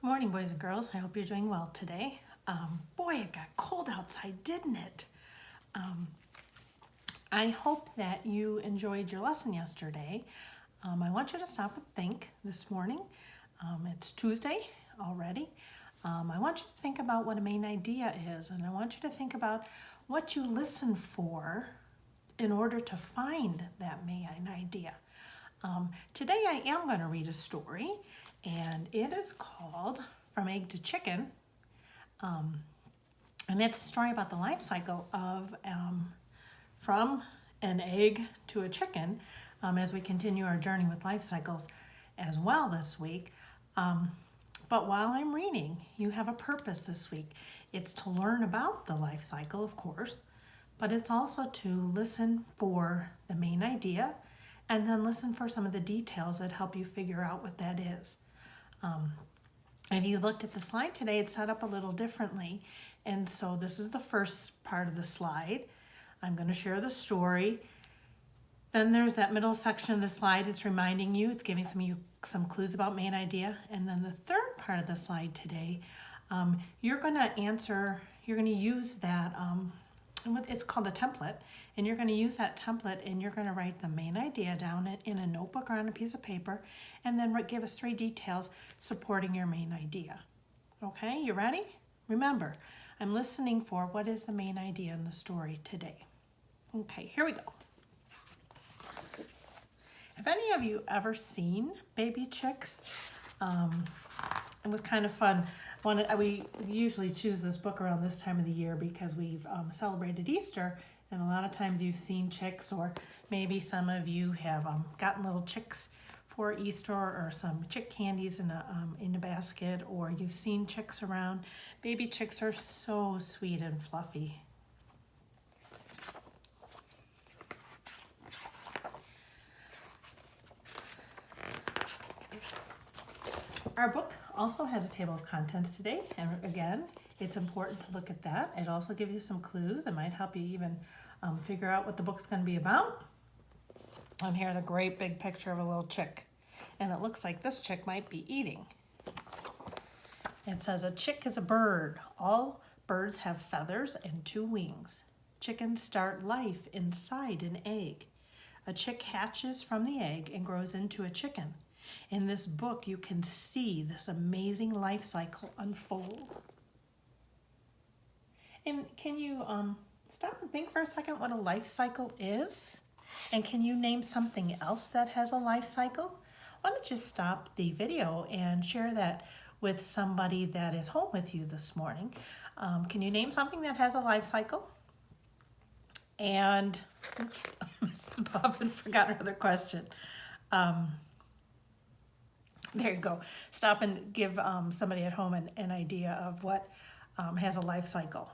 Good morning, boys and girls. I hope you're doing well today. Boy, it got cold outside, didn't it? I hope that you enjoyed your lesson yesterday. I want you to stop and think this morning. It's Tuesday already. I want you to think about what a main idea is, and I want you to think about what you listen for in order to find that main idea. Today I am going to read a story, and it is called From Egg to Chicken. And it's a story about the life cycle of from an egg to a chicken as we continue our journey with life cycles as well this week. But while I'm reading, you have a purpose this week. It's to learn about the life cycle, of course, but it's also to listen for the main idea and then listen for some of the details that help you figure out what that is. If you looked at the slide today, it's set up a little differently. And so this is the first part of the slide. I'm going to share the story. Then there's that middle section of the slide. It's reminding you, it's giving some clues about main idea. And then the third part of the slide today, you're going to use that, it's called a template, and you're going to use that template and you're going to write the main idea down in a notebook or on a piece of paper, and then give us 3 details supporting your main idea. Okay, you ready? Remember, I'm listening for what is the main idea in the story today. Okay, here we go. Have any of you ever seen baby chicks? It was kind of fun. We usually choose this book around this time of the year because we've celebrated Easter, and a lot of times you've seen chicks, or maybe some of you have gotten little chicks for Easter, or some chick candies in a basket, or you've seen chicks around. Baby chicks are so sweet and fluffy. Our book also has a table of contents today, and again, it's important to look at that. It also gives you some clues that might help you even figure out what the book's going to be about. And here's a great big picture of a little chick, and it looks like this chick might be eating. It says, a chick is a bird. All birds have feathers and 2 wings. Chickens start life inside an egg. A chick hatches from the egg and grows into a chicken. In this book, you can see this amazing life cycle unfold. And can you stop and think for a second what a life cycle is? And can you name something else that has a life cycle? Why don't you stop the video and share that with somebody that is home with you this morning? Can you name something that has a life cycle? And, oops, Mrs. Bobbin forgot another question. There you go. Stop and give somebody at home an idea of what has a life cycle.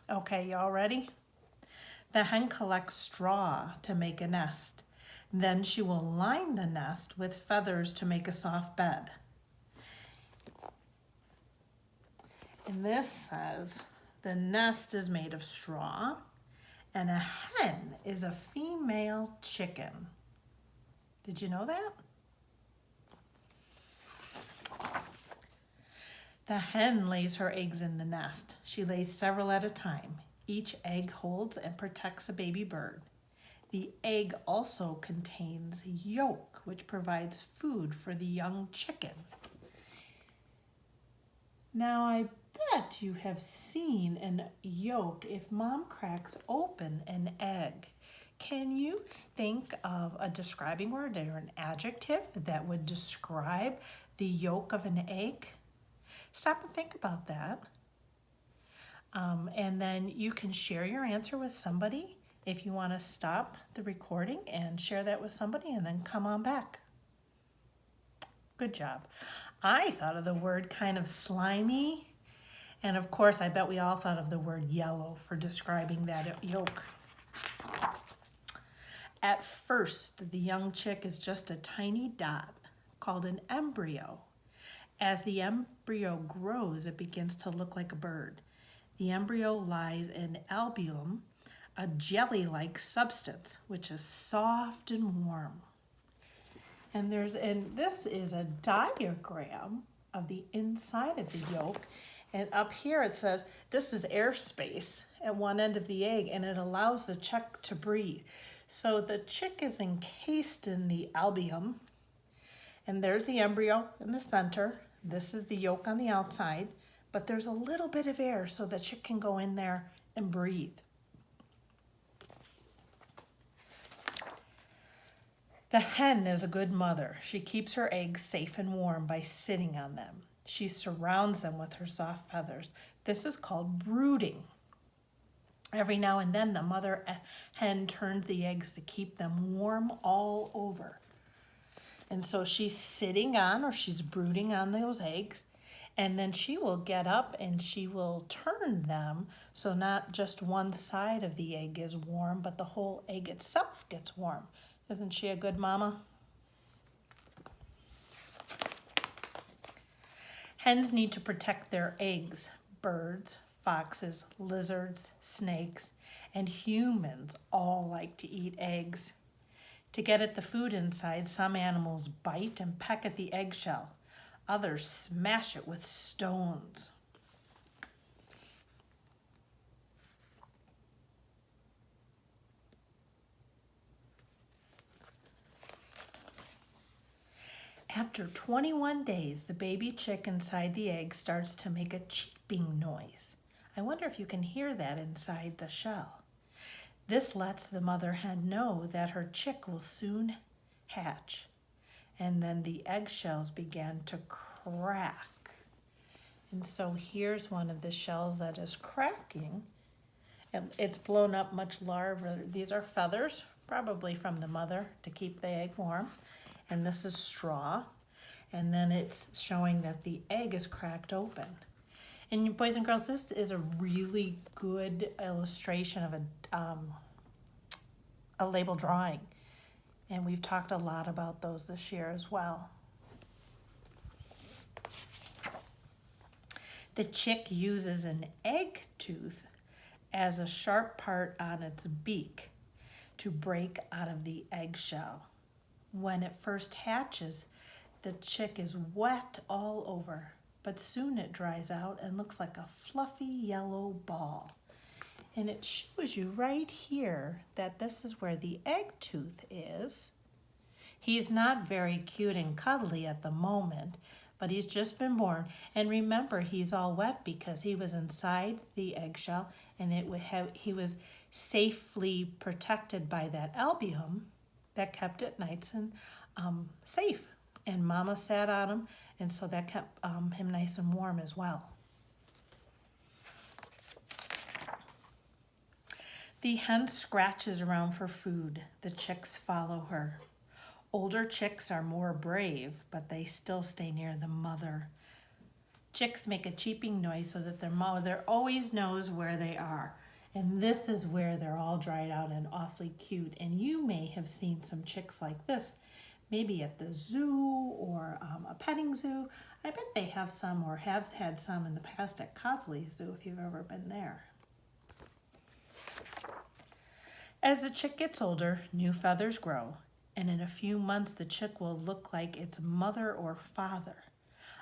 Okay, you all ready? The hen collects straw to make a nest. Then she will line the nest with feathers to make a soft bed. And this says the nest is made of straw, and a hen is a female chicken. Did you know that? The hen lays her eggs in the nest. She lays several at a time. Each egg holds and protects a baby bird. The egg also contains yolk, which provides food for the young chicken. Now, I bet you have seen an yolk if Mom cracks open an egg. Can you think of a describing word or an adjective that would describe the yolk of an egg? Stop and think about that. And then you can share your answer with somebody if you want to stop the recording and share that with somebody and then come on back. Good job. I thought of the word kind of slimy. And of course, I bet we all thought of the word yellow for describing that yolk. At first, the young chick is just a tiny dot called an embryo. As the embryo grows, it begins to look like a bird. The embryo lies in albumen, a jelly-like substance, which is soft and warm. And this is a diagram of the inside of the yolk. And up here it says this is airspace at one end of the egg, and it allows the chick to breathe. So the chick is encased in the albumin, and there's the embryo in the center. This is the yolk on the outside, but there's a little bit of air so the chick can go in there and breathe. The hen is a good mother. She keeps her eggs safe and warm by sitting on them. She surrounds them with her soft feathers. This is called brooding. Every now and then the mother hen turns the eggs to keep them warm all over. And so she's sitting on, or she's brooding on those eggs, and then she will get up and she will turn them so not just one side of the egg is warm, but the whole egg itself gets warm. Isn't she a good mama? Hens need to protect their eggs. Birds, foxes, lizards, snakes, and humans all like to eat eggs. To get at the food inside, some animals bite and peck at the eggshell. Others smash it with stones. After 21 days, the baby chick inside the egg starts to make a cheeping noise. I wonder if you can hear that inside the shell. This lets the mother hen know that her chick will soon hatch. And then the eggshells begin to crack. And so here's one of the shells that is cracking. And it's blown up much larger. These are feathers, probably from the mother to keep the egg warm. And this is straw. And then it's showing that the egg is cracked open. And boys and girls, this is a really good illustration of a label drawing. And we've talked a lot about those this year as well. The chick uses an egg tooth as a sharp part on its beak to break out of the eggshell. When it first hatches, the chick is wet all over, but soon it dries out and looks like a fluffy yellow ball. And it shows you right here that this is where the egg tooth is. He's not very cute and cuddly at the moment, but he's just been born. And remember, he's all wet because he was inside the eggshell, and he was safely protected by that albumin that kept it nice and safe. And Mama sat on him, and so that kept him nice and warm as well. The hen scratches around for food. The chicks follow her. Older chicks are more brave, but they still stay near the mother. Chicks make a cheeping noise so that their mother always knows where they are. And this is where they're all dried out and awfully cute. And you may have seen some chicks like this, maybe at the zoo or a petting zoo. I bet they have some or have had some in the past at Cosley Zoo if you've ever been there. As the chick gets older, new feathers grow, and in a few months the chick will look like its mother or father.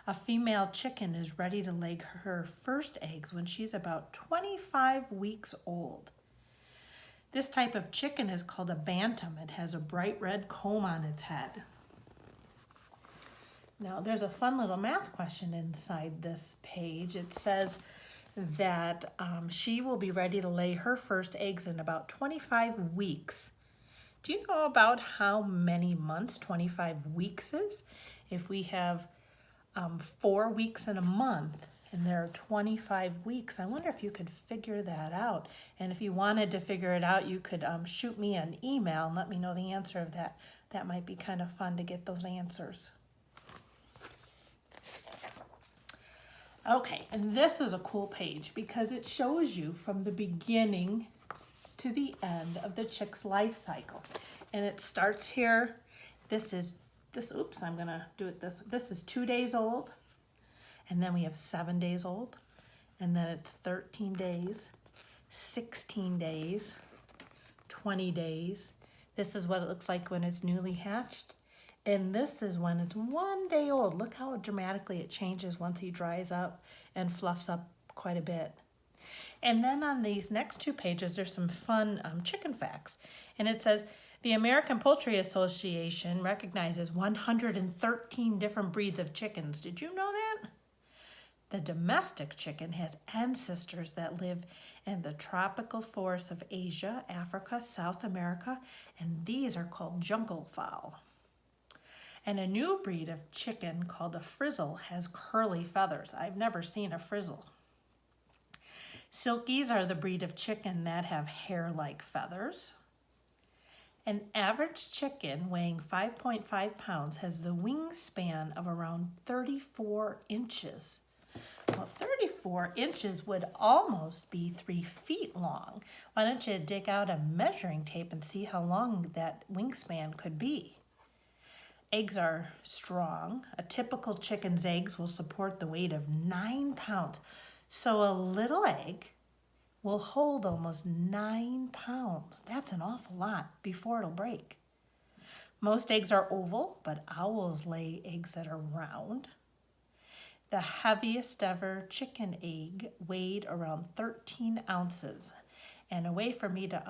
A female chicken is ready to lay her first eggs when she's about 25 weeks old. This type of chicken is called a bantam. It has a bright red comb on its head. Now there's a fun little math question inside this page. It says that she will be ready to lay her first eggs in about 25 weeks. Do you know about how many months 25 weeks is? If we have 4 weeks in a month and there are 25 weeks, I wonder if you could figure that out. And if you wanted to figure it out, you could shoot me an email and let me know the answer of that. That might be kind of fun to get those answers. Okay, and this is a cool page because it shows you from the beginning to the end of the chick's life cycle. And it starts here. This is 2 days old. And then we have 7 days old. And then it's 13 days, 16 days, 20 days. This is what it looks like when it's newly hatched. And this is when it's 1 day old. Look how dramatically it changes once he dries up and fluffs up quite a bit. And then on these next 2 pages, there's some fun chicken facts. And it says, the American Poultry Association recognizes 113 different breeds of chickens. Did you know that? The domestic chicken has ancestors that live in the tropical forests of Asia, Africa, South America, and these are called jungle fowl. And a new breed of chicken called a frizzle has curly feathers. I've never seen a frizzle. Silkies are the breed of chicken that have hair-like feathers. An average chicken weighing 5.5 pounds has the wingspan of around 34 inches. Well, 34 inches would almost be 3 feet long. Why don't you dig out a measuring tape and see how long that wingspan could be? Eggs are strong. A typical chicken's eggs will support the weight of 9 pounds. So a little egg will hold almost 9 pounds. That's an awful lot before it'll break. Most eggs are oval, but owls lay eggs that are round. The heaviest ever chicken egg weighed around 13 ounces. And a way for me to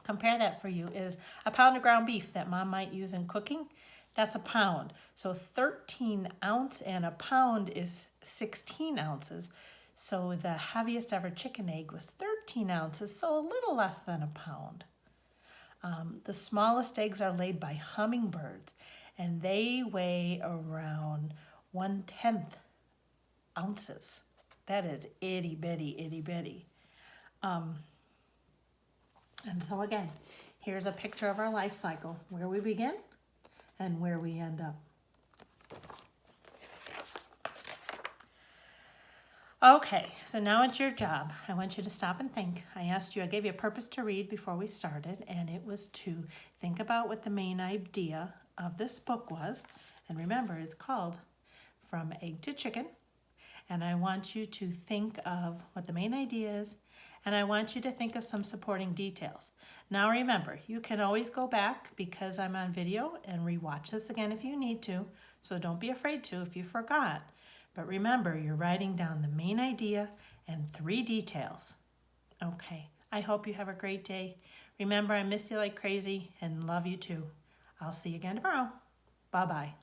compare that for you is a pound of ground beef that Mom might use in cooking. That's a pound. So 13 ounce and a pound is 16 ounces. So the heaviest ever chicken egg was 13 ounces, so a little less than a pound. The smallest eggs are laid by hummingbirds, and they weigh around 1/10 ounces. That is itty bitty, itty bitty. And so again, here's a picture of our life cycle, where we begin and where we end up. Okay, so now it's your job. I want you to stop and think. I gave you a purpose to read before we started, and it was to think about what the main idea of this book was. And remember, it's called From Egg to Chicken. And I want you to think of what the main idea is, and I want you to think of some supporting details. Now remember, you can always go back, because I'm on video, and rewatch this again if you need to, so don't be afraid to if you forgot. But remember, you're writing down the main idea and 3 details. Okay, I hope you have a great day. Remember, I miss you like crazy and love you too. I'll see you again tomorrow. Bye-bye.